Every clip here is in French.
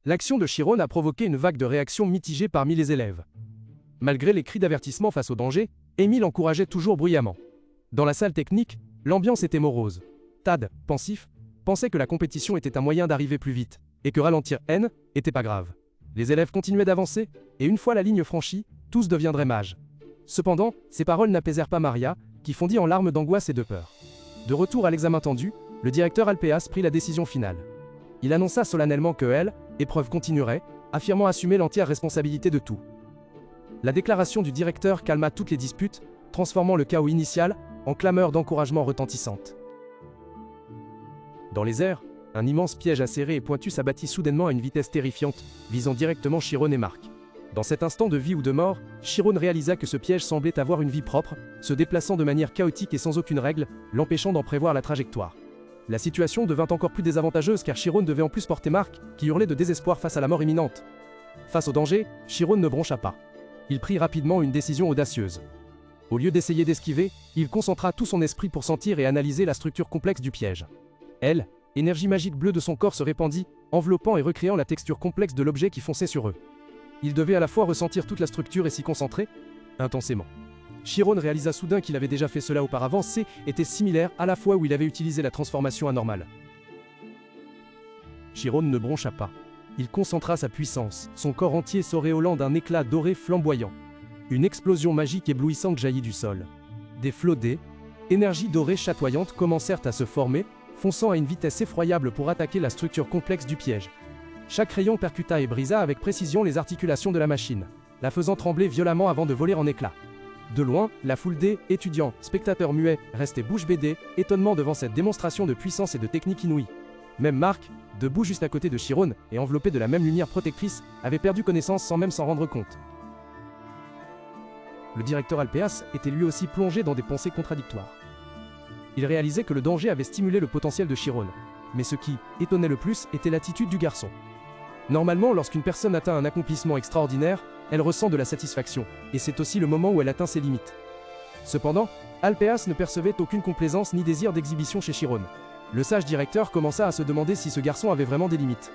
L'action de Chiron a provoqué une vague de réactions mitigées parmi les élèves. Malgré les cris d'avertissement face au danger, Émile encourageait toujours bruyamment. Dans la salle technique, l'ambiance était morose. Tad, pensif, pensait que la compétition était un moyen d'arriver plus vite, et que ralentir N était pas grave. Les élèves continuaient d'avancer, et une fois la ligne franchie, tous deviendraient mages. Cependant, ces paroles n'apaisèrent pas Maria, qui fondit en larmes d'angoisse et de peur. De retour à l'examen tendu, le directeur Alpéas prit la décision finale. Il annonça solennellement que elle, épreuve continuerait, affirmant assumer l'entière responsabilité de tout. La déclaration du directeur calma toutes les disputes, transformant le chaos initial en clameurs d'encouragement retentissantes. Dans les airs, un immense piège acéré et pointu s'abattit soudainement à une vitesse terrifiante, visant directement Chiron et Marc. Dans cet instant de vie ou de mort, Chiron réalisa que ce piège semblait avoir une vie propre, se déplaçant de manière chaotique et sans aucune règle, l'empêchant d'en prévoir la trajectoire. La situation devint encore plus désavantageuse car Chiron devait en plus porter Marc, qui hurlait de désespoir face à la mort imminente. Face au danger, Chiron ne broncha pas. Il prit rapidement une décision audacieuse. Au lieu d'essayer d'esquiver, il concentra tout son esprit pour sentir et analyser la structure complexe du piège. Elle, énergie magique bleue de son corps se répandit, enveloppant et recréant la texture complexe de l'objet qui fonçait sur eux. Il devait à la fois ressentir toute la structure et s'y concentrer intensément. Chiron réalisa soudain qu'il avait déjà fait cela auparavant, était similaire à la fois où il avait utilisé la transformation anormale. Chiron ne broncha pas. Il concentra sa puissance, son corps entier s'auréolant d'un éclat doré flamboyant. Une explosion magique éblouissante jaillit du sol. Des flots d'énergie dorée chatoyante commencèrent à se former, fonçant à une vitesse effroyable pour attaquer la structure complexe du piège. Chaque rayon percuta et brisa avec précision les articulations de la machine, la faisant trembler violemment avant de voler en éclats. De loin, la foule d'étudiants, spectateurs muets, restait bouche bée, étonnement devant cette démonstration de puissance et de technique inouïe. Même Marc, debout juste à côté de Chiron et enveloppé de la même lumière protectrice, avait perdu connaissance sans même s'en rendre compte. Le directeur Alpéas était lui aussi plongé dans des pensées contradictoires. Il réalisait que le danger avait stimulé le potentiel de Chiron, mais ce qui étonnait le plus était l'attitude du garçon. Normalement, lorsqu'une personne atteint un accomplissement extraordinaire, elle ressent de la satisfaction, et c'est aussi le moment où elle atteint ses limites. Cependant, Alpéas ne percevait aucune complaisance ni désir d'exhibition chez Chiron. Le sage directeur commença à se demander si ce garçon avait vraiment des limites.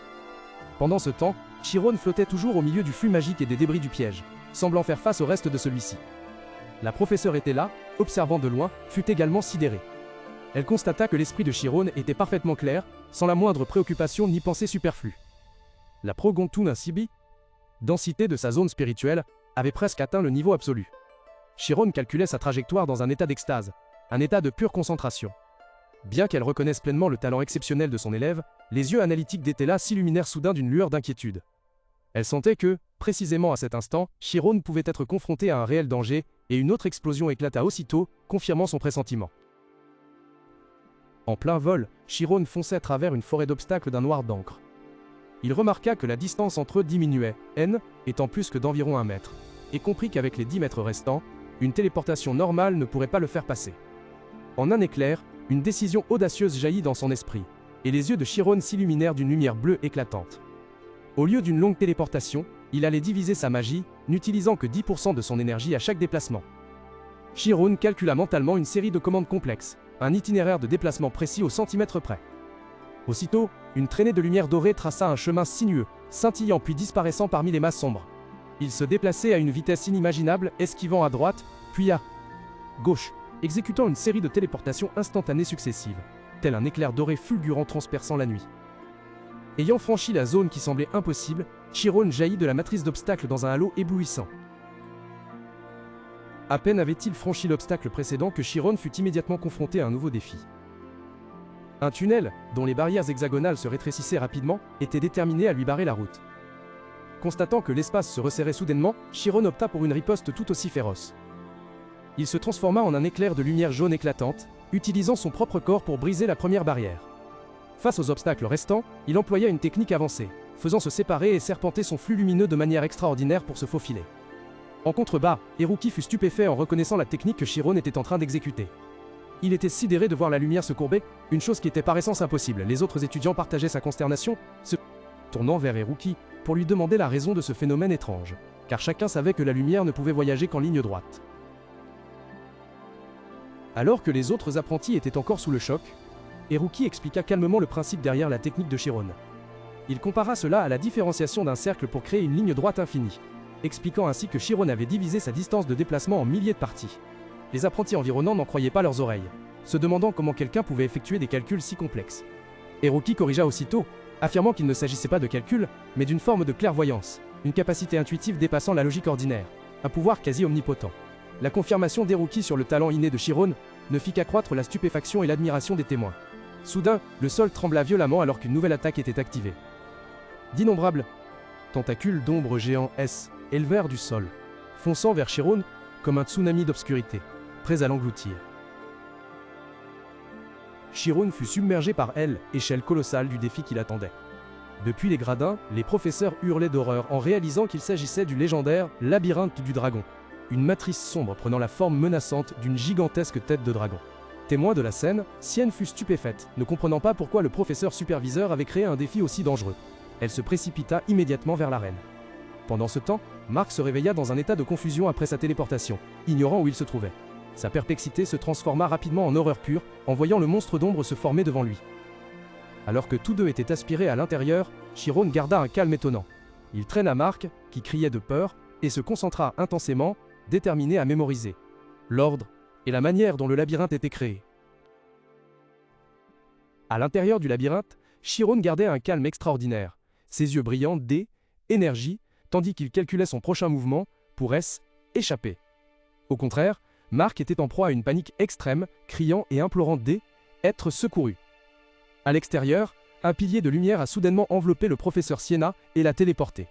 Pendant ce temps, Chiron flottait toujours au milieu du flux magique et des débris du piège, semblant faire face au reste de celui-ci. La professeure était là, observant de loin, fut également sidérée. Elle constata que l'esprit de Chiron était parfaitement clair, sans la moindre préoccupation ni pensée superflue. La Progontun Sibi, densité de sa zone spirituelle, avait presque atteint le niveau absolu. Chiron calculait sa trajectoire dans un état d'extase, un état de pure concentration. Bien qu'elle reconnaisse pleinement le talent exceptionnel de son élève, les yeux analytiques d'Etela s'illuminèrent soudain d'une lueur d'inquiétude. Elle sentait que, précisément à cet instant, Chiron pouvait être confronté à un réel danger, et une autre explosion éclata aussitôt, confirmant son pressentiment. En plein vol, Chiron fonçait à travers une forêt d'obstacles d'un noir d'encre. Il remarqua que la distance entre eux diminuait, N étant plus que d'environ 1 mètre, et comprit qu'avec les 10 mètres restants, une téléportation normale ne pourrait pas le faire passer. En un éclair, une décision audacieuse jaillit dans son esprit, et les yeux de Chiron s'illuminèrent d'une lumière bleue éclatante. Au lieu d'une longue téléportation, il allait diviser sa magie, n'utilisant que 10% de son énergie à chaque déplacement. Chiron calcula mentalement une série de commandes complexes, un itinéraire de déplacement précis au centimètre près. Aussitôt, une traînée de lumière dorée traça un chemin sinueux, scintillant puis disparaissant parmi les masses sombres. Il se déplaçait à une vitesse inimaginable, esquivant à droite, puis à gauche, exécutant une série de téléportations instantanées successives, tel un éclair doré fulgurant transperçant la nuit. Ayant franchi la zone qui semblait impossible, Chiron jaillit de la matrice d'obstacles dans un halo éblouissant. À peine avait-il franchi l'obstacle précédent que Chiron fut immédiatement confronté à un nouveau défi. Un tunnel, dont les barrières hexagonales se rétrécissaient rapidement, était déterminé à lui barrer la route. Constatant que l'espace se resserrait soudainement, Chiron opta pour une riposte tout aussi féroce. Il se transforma en un éclair de lumière jaune éclatante, utilisant son propre corps pour briser la première barrière. Face aux obstacles restants, il employa une technique avancée, faisant se séparer et serpenter son flux lumineux de manière extraordinaire pour se faufiler. En contrebas, Eruki fut stupéfait en reconnaissant la technique que Chiron était en train d'exécuter. Il était sidéré de voir la lumière se courber, une chose qui était par essence impossible. Les autres étudiants partageaient sa consternation, se tournant vers Eruki pour lui demander la raison de ce phénomène étrange, car chacun savait que la lumière ne pouvait voyager qu'en ligne droite. Alors que les autres apprentis étaient encore sous le choc, Eruki expliqua calmement le principe derrière la technique de Chiron. Il compara cela à la différenciation d'un cercle pour créer une ligne droite infinie, expliquant ainsi que Chiron avait divisé sa distance de déplacement en milliers de parties. Les apprentis environnants n'en croyaient pas leurs oreilles, se demandant comment quelqu'un pouvait effectuer des calculs si complexes. Hiroki corrigea aussitôt, affirmant qu'il ne s'agissait pas de calcul, mais d'une forme de clairvoyance, une capacité intuitive dépassant la logique ordinaire, un pouvoir quasi omnipotent. La confirmation d'Hiroki sur le talent inné de Chiron ne fit qu'accroître la stupéfaction et l'admiration des témoins. Soudain, le sol trembla violemment alors qu'une nouvelle attaque était activée. D'innombrables tentacules d'ombre géants élevèrent du sol, fonçant vers Chiron comme un tsunami d'obscurité, prêts à l'engloutir. Chiron fut submergé par l'échelle colossale du défi qui l'attendait. Depuis les gradins, les professeurs hurlaient d'horreur en réalisant qu'il s'agissait du légendaire labyrinthe du dragon, une matrice sombre prenant la forme menaçante d'une gigantesque tête de dragon. Témoin de la scène, Sienne fut stupéfaite, ne comprenant pas pourquoi le professeur superviseur avait créé un défi aussi dangereux. Elle se précipita immédiatement vers l'arène. Pendant ce temps, Mark se réveilla dans un état de confusion après sa téléportation, ignorant où il se trouvait. Sa perplexité se transforma rapidement en horreur pure, en voyant le monstre d'ombre se former devant lui. Alors que tous deux étaient aspirés à l'intérieur, Chiron garda un calme étonnant. Il traîna Mark, qui criait de peur, et se concentra intensément, déterminé à mémoriser l'ordre et la manière dont le labyrinthe était créé. À l'intérieur du labyrinthe, Chiron gardait un calme extraordinaire, ses yeux brillants d'énergie, tandis qu'il calculait son prochain mouvement pour échapper. Au contraire, Mark était en proie à une panique extrême, criant et implorant d'être secouru. À l'extérieur, un pilier de lumière a soudainement enveloppé le professeur Sienna et l'a téléporté.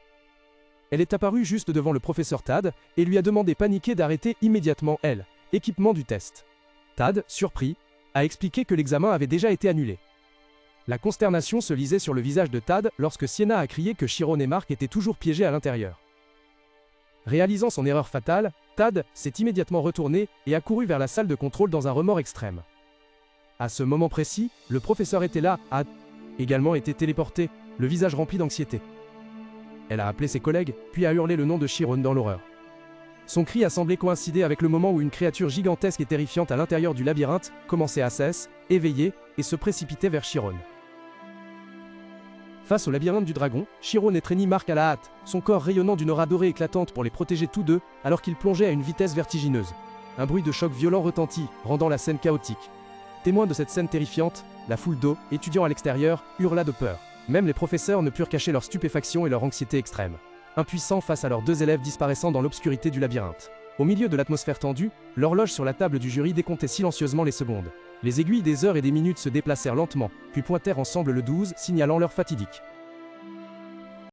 Elle est apparue juste devant le professeur Tad et lui a demandé paniqué d'arrêter immédiatement l'équipement du test. Tad, surpris, a expliqué que l'examen avait déjà été annulé. La consternation se lisait sur le visage de Tad lorsque Sienna a crié que Chiron et Mark étaient toujours piégés à l'intérieur. Réalisant son erreur fatale, Tad s'est immédiatement retourné et a couru vers la salle de contrôle dans un remords extrême. À ce moment précis, le professeur était là, a également été téléporté, le visage rempli d'anxiété. Elle a appelé ses collègues, puis a hurlé le nom de Chiron dans l'horreur. Son cri a semblé coïncider avec le moment où une créature gigantesque et terrifiante à l'intérieur du labyrinthe commençait à s'éveiller et se précipitait vers Chiron. Face au labyrinthe du dragon, Chiron étreignit Mark à la hâte, son corps rayonnant d'une aura dorée éclatante pour les protéger tous deux, alors qu'ils plongeaient à une vitesse vertigineuse. Un bruit de choc violent retentit, rendant la scène chaotique. Témoin de cette scène terrifiante, la foule d'eau, étudiants à l'extérieur, hurla de peur. Même les professeurs ne purent cacher leur stupéfaction et leur anxiété extrême, impuissants face à leurs deux élèves disparaissant dans l'obscurité du labyrinthe. Au milieu de l'atmosphère tendue, l'horloge sur la table du jury décomptait silencieusement les secondes. Les aiguilles des heures et des minutes se déplacèrent lentement, puis pointèrent ensemble le 12, signalant l'heure fatidique.